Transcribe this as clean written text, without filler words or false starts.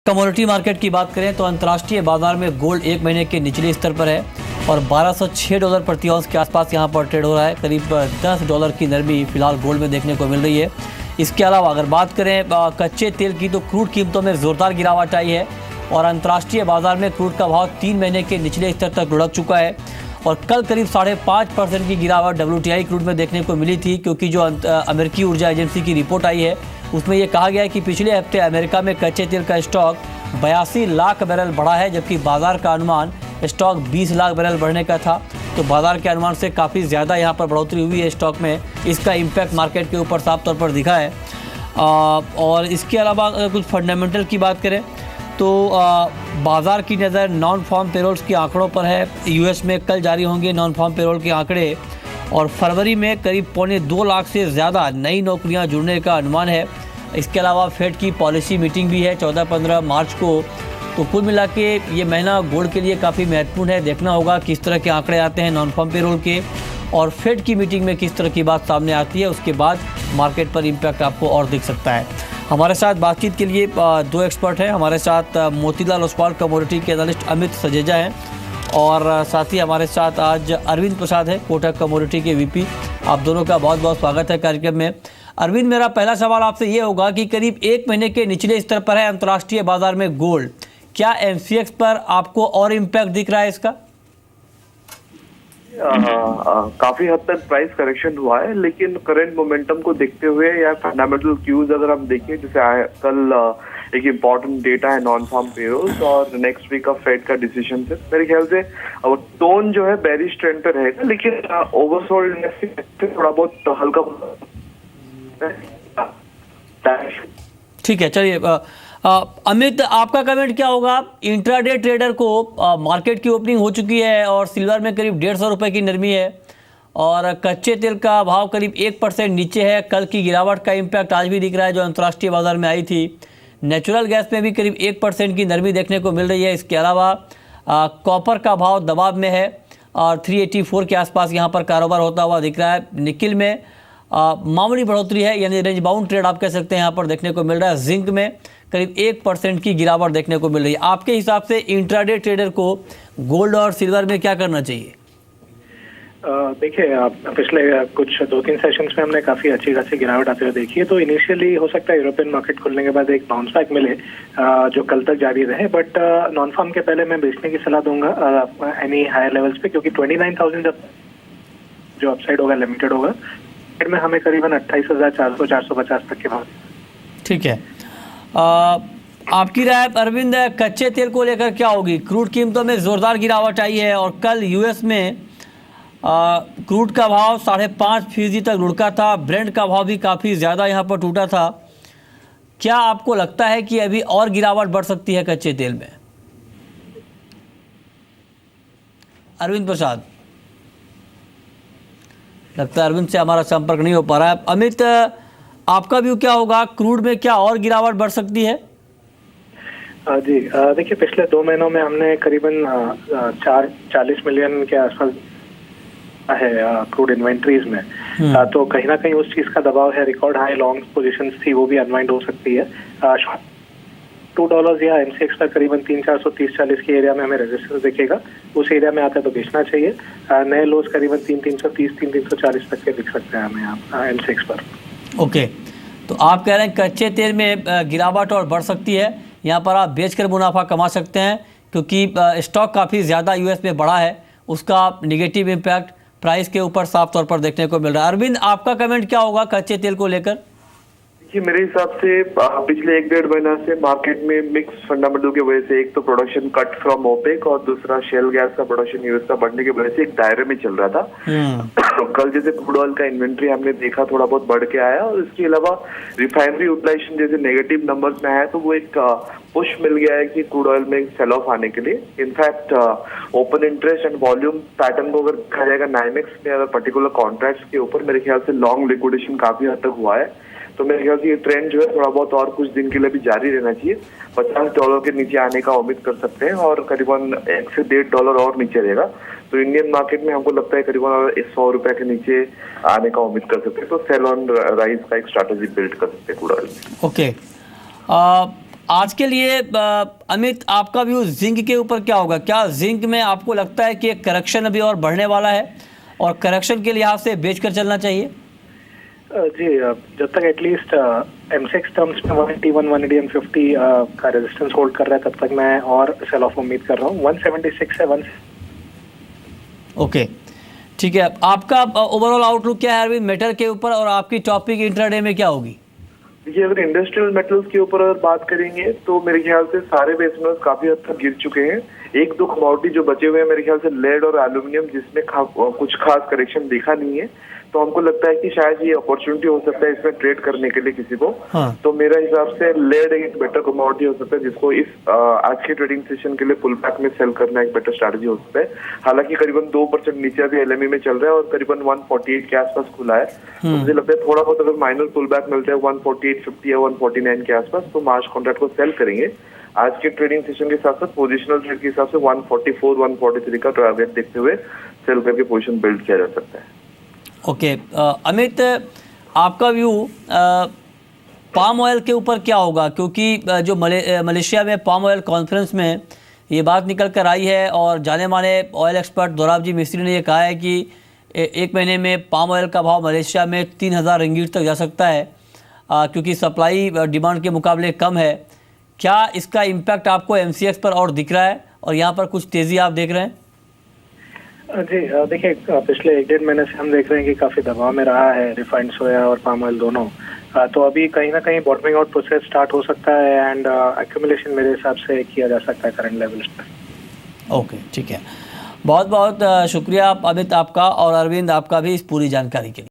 Commodity market की बात करें तो अंतर्राष्ट्रीय बाजार में गोल्ड एक महीने के निचले स्तर पर है और $1206 प्रति औंस के आसपास यहां पर ट्रेड हो रहा है। करीब $10 की नरमी फिलहाल गोल्ड में देखने को मिल रही है। इसके अलावा अगर बात करें कच्चे तेल की तो क्रूड कीमतों में ज़ोरदार गिरावट आई है और अंतर्राष्ट्रीय बाजार में क्रूड का भाव 3 महीने के निचले स्तर तक लुढ़क चुका है और कल करीब 5.5% की गिरावट WTI क्रूड में देखने को मिली थी, क्योंकि जो अमेरिकी ऊर्जा एजेंसी की रिपोर्ट आई है उसमें ये कहा गया है कि पिछले हफ्ते अमेरिका में कच्चे तेल का स्टॉक 82 लाख बैरल बढ़ा है, जबकि बाजार का अनुमान स्टॉक 20 लाख बैरल बढ़ने का था। तो बाजार के अनुमान से काफ़ी ज़्यादा यहाँ पर बढ़ोतरी हुई है स्टॉक में। इसका इम्पैक्ट मार्केट के ऊपर साफ तौर पर दिखा है। और इसके अलावा अगर कुछ फंडामेंटल की बात करें तो बाज़ार की नज़र नॉन फार्म पेरोल्स के आंकड़ों पर है। यूएस में कल जारी होंगे नॉन फार्म पेरोल के आंकड़े और फरवरी में करीब 2.25 लाख से ज़्यादा नई नौकरियां जुड़ने का अनुमान है। इसके अलावा फेड की पॉलिसी मीटिंग भी है 14-15 मार्च को। तो कुल मिला के ये महीना गोल्ड के लिए काफ़ी महत्वपूर्ण है। देखना होगा किस तरह के आंकड़े आते हैं नॉन फार्म पेरोल के और फेड की मीटिंग में किस तरह की बात सामने आती है। उसके बाद मार्केट पर इम्पैक्ट आपको और दिख सकता है। हमारे साथ बातचीत के लिए 2 एक्सपर्ट हैं। हमारे साथ मोतीलाल ओसवाल कमोडिटी के एनालिस्ट अमित सजेजा हैं और साथ ही हमारे साथ आज अरविंद प्रसाद है कोटक कमोडिटी के VP। आप दोनों का बहुत बहुत स्वागत है कार्यक्रम में। अरविंद, मेरा पहला सवाल आपसे ये होगा कि करीब 1 महीने के निचले स्तर पर है अंतर्राष्ट्रीय बाजार में गोल्ड, क्या MCX पर आपको और इम्पैक्ट दिख रहा है इसका? काफी हद तक प्राइस करेक्शन हुआ है, लेकिन करंट मोमेंटम को देखते हुए या फंडामेंटल क्यूज अगर हम देखें, जैसे कल एक इम्पॉर्टेंट डेटा है नॉन फार्म पेरोल्स और नेक्स्ट वीक का फेड का डिसीजन है, मेरे ख्याल से टोन जो है बेरिश ट्रेंड पे रहेगा, लेकिन ओवरसोल्ड थोड़ा बहुत हल्का। ठीक है, चलिए अमित, आपका कमेंट क्या होगा? इंट्राडे ट्रेडर को मार्केट की ओपनिंग हो चुकी है और सिल्वर में करीब 150 रुपये की नरमी है और कच्चे तेल का भाव करीब 1% नीचे है। कल की गिरावट का इम्पैक्ट आज भी दिख रहा है जो अंतर्राष्ट्रीय बाजार में आई थी। नेचुरल गैस में भी करीब 1% की नरमी देखने को मिल रही है। इसके अलावा कॉपर का भाव दबाव में है और 384 के आसपास यहाँ पर कारोबार होता हुआ दिख रहा है। निकिल में मामूली बढ़ोतरी है, यानी रेंज बाउंड ट्रेड आप कह सकते हैं यहाँ पर देखने को मिल रहा है। जिंक में करीब 1% की गिरावट देखने को मिल रही है। आपके हिसाब से इंट्राडे ट्रेडर को गोल्ड और सिल्वर में क्या करना चाहिए? देखिए, पिछले कुछ 2-3 सेशंस में हमने काफी अच्छी खासी गिरावट आते हुए देखी है। तो इनिशियली हो सकता है यूरोपियन मार्केट खुलने के बाद एक बाउंस बैक मिले जो कल तक जारी रहे, बट नॉन फार्म के पहले मैं बेचने की सलाह दूंगा एनी हायर लेवल्स पे, क्योंकि 29,000 जब जो अपसाइड होगा लिमिटेड होगा में हमें करीबन 28,400-450 तक के भाव। ठीक है, आपकी राय अरविंद कच्चे तेल को लेकर क्या होगी? क्रूड कीमतों में जोरदार गिरावट आई है और कल यूएस में क्रूड का भाव 5.5% तक लुढ़का था। ब्रेंट का भाव भी काफ़ी ज़्यादा यहाँ पर टूटा था। क्या आपको लगता है कि अभी और गिरावट बढ़ सकती है कच्चे तेल में? अरविंद प्रसाद, लगता है अरविंद से हमारा संपर्क नहीं हो पा रहा है। अमित, आपका व्यू क्या होगा? क्रूड में क्या और गिरावट बढ़ सकती है? जी, देखिए, पिछले 2 महीनों में हमने करीबन 40 मिलियन के आसपास है क्रूड इन्वेंट्रीज में। तो कहीं ना कहीं उस चीज का दबाव है। रिकॉर्ड हाई लॉन्ग पोजीशंस थी, वो भी अनवाइंड हो सकती है। $2 या MCX पर करीबन 3,430-40 के एरिया में हमें रेजिस्टेंस दिखेगा। उस एरिया में आता है तो बेचना चाहिए। नए लोज करीबन 3,330-3,340 तक के दिख सकते हैं हमें MCX पर। ओके, तो आप कह रहे हैं कच्चे तेल में गिरावट और बढ़ सकती है। यहाँ पर आप बेचकर मुनाफा कमा सकते हैं क्योंकि स्टॉक काफ़ी ज़्यादा यूएस में बढ़ा है, उसका निगेटिव इम्पैक्ट प्राइस के ऊपर साफ तौर पर देखने को मिल रहा है। अरविंद, आपका कमेंट क्या होगा कच्चे तेल को लेकर? कि मेरे हिसाब से पिछले 1-1.5 महीना से मार्केट में मिक्स फंडामेंटल की वजह से एक तो प्रोडक्शन कट फ्रॉम ओपेक और दूसरा शेल गैस का प्रोडक्शन यूएस का बढ़ने की वजह से एक दायरे में चल रहा था। कल जैसे क्रूड ऑयल का इन्वेंट्री हमने देखा थोड़ा बहुत बढ़ के आया और इसके अलावा रिफाइनरी यूटिलाइजेशन जैसे नेगेटिव नंबर्स में है, तो वो एक पुश मिल गया है कि क्रूड ऑयल में सेल ऑफ आने के लिए। In fact open interest and volume pattern को अगर देखा जाएगा NYMEX में अगर पर्टिकुलर कॉन्ट्रैक्ट्स के ऊपर, मेरे ख्याल से लॉन्ग लिक्विडेशन काफी हद तक हुआ है। तो मेरे ख्याल से ये ट्रेंड जो है थोड़ा बहुत और कुछ दिन के लिए भी जारी रहना चाहिए। $50 के नीचे आने का उम्मीद कर सकते हैं और करीबन $1 से $1.5 और नीचे रहेगा। तो इंडियन मार्केट में हमको लगता है करीबन $100 के नीचे आने का उम्मीद कर सकते हैं। तो सेल ऑन राइज का एक स्ट्रैटेजी बिल्ड कर सकते हैं क्रूड ऑयल में। ओके, आज के लिए अमित, आपका व्यू जिंक के ऊपर क्या होगा? क्या जिंक में आपको लगता है कि एक करेक्शन अभी और बढ़ने वाला है और करेक्शन के लिहाज से बेचकर चलना चाहिए? जी, जब तक एटलीस्ट M6 टर्म्स में 181, 150 का रेजिस्टेंस होल्ड कर रहा है, तब तक मैं और सेल ऑफ उम्मीद कर रहा हूँ। 176 है 1। ओके, ठीक है। आपका ओवरऑल आउटलुक क्या है अरविंद मेटल के ऊपर, और आपकी टॉपिक इंट्राडे में क्या होगी? देखिए, अगर इंडस्ट्रियल मेटल्स के ऊपर अगर बात करेंगे तो मेरे ख्याल से सारे बेस मेटल्स काफी हद तक गिर चुके हैं। एक दो कमोडिटी जो बचे हुए हैं मेरे ख्याल से लेड और एल्यूमिनियम, जिसमें कुछ खास करेक्शन दिखा नहीं है। तो हमको लगता है कि शायद ये अपॉर्चुनिटी हो सकता है इसमें ट्रेड करने के लिए किसी को। हाँ। तो मेरा हिसाब से लेड एक बेटर कमोडिटी हो सकता है, जिसको इस आज के ट्रेडिंग सेशन के लिए पुल बैक में सेल करना एक बेटर स्ट्रैटेजी हो सकता है। हालांकि करीबन 2% नीचे अभी एलएमई में चल रहा है और करीबन 148 के आसपास खुला है। तो मुझे लगता है थोड़ा बहुत अगर माइनर पुल बैक मिलता है 148.50 या 149 के आसपास, तो मार्च कॉन्ट्रैक्ट को सेल करेंगे। आज के ट्रेडिंग सेशन के साथ साथ पोजिशनल ट्रेड के हिसाब से 144, 143 का टारगेट देखते हुए सेल करके पोजीशन बिल्ड किया जा सकता है। ओके, अमित, आपका व्यू पाम ऑयल के ऊपर क्या होगा? क्योंकि जो मलेशिया में पाम ऑयल कॉन्फ्रेंस में ये बात निकल कर आई है और जाने माने ऑयल एक्सपर्ट दोराब जी मिस्त्री ने ये कहा है कि एक महीने में पाम ऑयल का भाव मलेशिया में 3000 रिंगीट तक जा सकता है, क्योंकि सप्लाई डिमांड के मुकाबले कम है। क्या इसका इम्पैक्ट आपको MCX पर और दिख रहा है और यहाँ पर कुछ तेज़ी आप देख रहे हैं? जी, देखिए, पिछले 1-1.5 महीने से हम देख रहे हैं कि काफी दबाव में रहा है रिफाइंड सोया और पाम ऑयल दोनों। तो अभी कहीं ना कहीं बॉटमिंग आउट प्रोसेस स्टार्ट हो सकता है एंड एक्यूमुलेशन मेरे हिसाब से किया जा सकता है करंट लेवल्स पर। ओके, ठीक है। बहुत बहुत शुक्रिया अमित आपका और अरविंद आपका भी इस पूरी जानकारी के लिए।